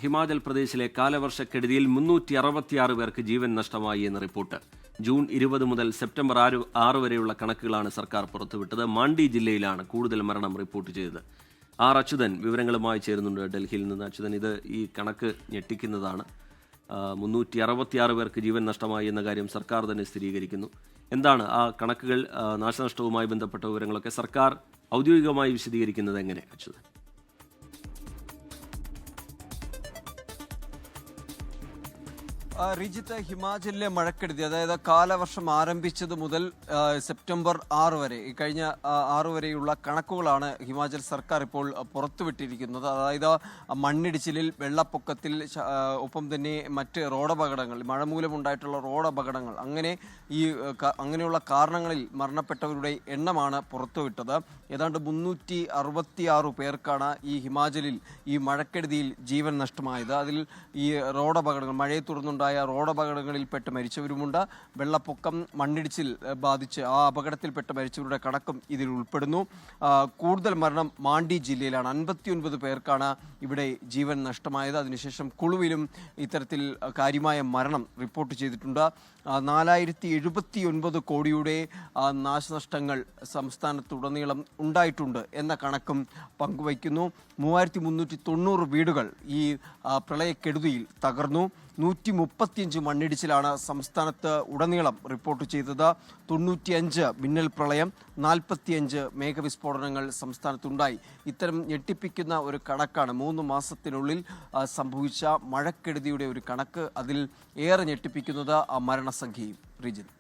ഹിമാചൽ പ്രദേശിലെ കാലവർഷക്കെടുതിയിൽ 366 പേർക്ക് ജീവൻ നഷ്ടമായി എന്ന റിപ്പോർട്ട്. ജൂൺ 20 മുതൽ സെപ്റ്റംബർ 6 വരെയുള്ള കണക്കുകളാണ് സർക്കാർ പുറത്തുവിട്ടത്. മാണ്ഡി ജില്ലയിലാണ് കൂടുതൽ മരണം റിപ്പോർട്ട് ചെയ്തത്. അച്യുതൻ വിവരങ്ങളുമായി ചേരുന്നുണ്ട് ഡൽഹിയിൽ നിന്ന്. അച്യുതൻ, ഇത് ഈ കണക്ക് ഞെട്ടിക്കുന്നതാണ്. 366 പേർക്ക് ജീവൻ നഷ്ടമായി എന്ന കാര്യം സർക്കാർ തന്നെ സ്ഥിരീകരിക്കുന്നു. എന്താണ് ആ കണക്കുകൾ, നാശനഷ്ടവുമായി ബന്ധപ്പെട്ട വിവരങ്ങളൊക്കെ സർക്കാർ ഔദ്യോഗികമായി വിശദീകരിക്കുന്നത് എങ്ങനെ, അച്യുതൻ? റിജിത്ത്, ഹിമാചലിലെ മഴക്കെടുതി, അതായത് കാലവർഷം ആരംഭിച്ചത് മുതൽ സെപ്റ്റംബർ 6 വരെ, ഈ കഴിഞ്ഞ 6 വരെയുള്ള കണക്കുകളാണ് ഹിമാചൽ സർക്കാർ ഇപ്പോൾ പുറത്തുവിട്ടിരിക്കുന്നത്. അതായത് മണ്ണിടിച്ചിലിൽ, വെള്ളപ്പൊക്കത്തിൽ, ഒപ്പം തന്നെ മറ്റ് റോഡപകടങ്ങൾ, മഴ മൂലമുണ്ടായിട്ടുള്ള റോഡപകടങ്ങൾ, അങ്ങനെയുള്ള കാരണങ്ങളിൽ മരണപ്പെട്ടവരുടെ എണ്ണമാണ് പുറത്തുവിട്ടത്. ഏതാണ്ട് 366 പേർക്കാണ് ഈ ഹിമാചലിൽ ഈ മഴക്കെടുതിയിൽ ജീവൻ നഷ്ടമായത്. അതിൽ ഈ റോഡപകടങ്ങൾ, മഴയെ തുടർന്നുണ്ടായ റോഡപകടങ്ങളിൽപ്പെട്ട് മരിച്ചവരുമുണ്ട്. വെള്ളപ്പൊക്കം, മണ്ണിടിച്ചിൽ ബാധിച്ച് ആ അപകടത്തിൽപ്പെട്ട് മരിച്ചവരുടെ കണക്കും ഇതിൽ ഉൾപ്പെടുന്നു. കൂടുതൽ മരണം മാണ്ഡി ജില്ലയിലാണ്. 59 പേർക്കാണ് ഇവിടെ ജീവൻ നഷ്ടമായത്. അതിനുശേഷം കുളുവിലും ഇത്തരത്തിൽ കാര്യമായ മരണം റിപ്പോർട്ട് ചെയ്തിട്ടുണ്ട്. 4079 കോടിയുടെ നാശനഷ്ടങ്ങൾ സംസ്ഥാനത്തുടനീളം ഉണ്ടായിട്ടുണ്ട് എന്ന കണക്കും പങ്കുവയ്ക്കുന്നു. 3390 വീടുകൾ ഈ പ്രളയക്കെടുതിയിൽ തകർന്നു. 135 മണ്ണിടിച്ചിലാണ് സംസ്ഥാനത്ത് ഉടനീളം റിപ്പോർട്ട് ചെയ്തത്. 95 മിന്നൽ പ്രളയം, 45 മേഘവിസ്ഫോടനങ്ങൾ സംസ്ഥാനത്തുണ്ടായി. ഇത്തരം ഞെട്ടിപ്പിക്കുന്ന ഒരു കണക്കാണ് 3 മാസത്തിനുള്ളിൽ സംഭവിച്ച മഴക്കെടുതിയുടെ ഒരു കണക്ക്. അതിൽ ഏറെ ഞെട്ടിപ്പിക്കുന്നത് ആ മരണസംഖ്യയും. റിജിത്ത്,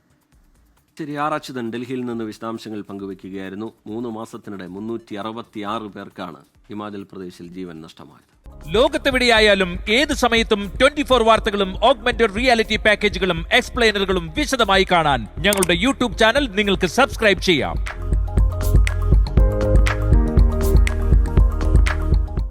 ശരി. അച്യുതൻ ഡൽഹിയിൽ നിന്ന് വിശദാംശങ്ങൾ പങ്കുവയ്ക്കുകയായിരുന്നു. 3 മാസത്തിനിടെ 366 പേർക്കാണ് ഹിമാചൽ പ്രദേശിൽ ജീവൻ നഷ്ടമായത്. ലോകത്തെവിടെയായാലും ഏത് സമയത്തും 24 വാർത്തകളും ഓഗ്മെന്റഡ് റിയാലിറ്റി പാക്കേജുകളും എക്സ്പ്ലെയിനറുകളും വിശദമായി കാണാൻ ഞങ്ങളുടെ യൂട്യൂബ് ചാനൽ നിങ്ങൾക്ക് സബ്സ്ക്രൈബ് ചെയ്യാം.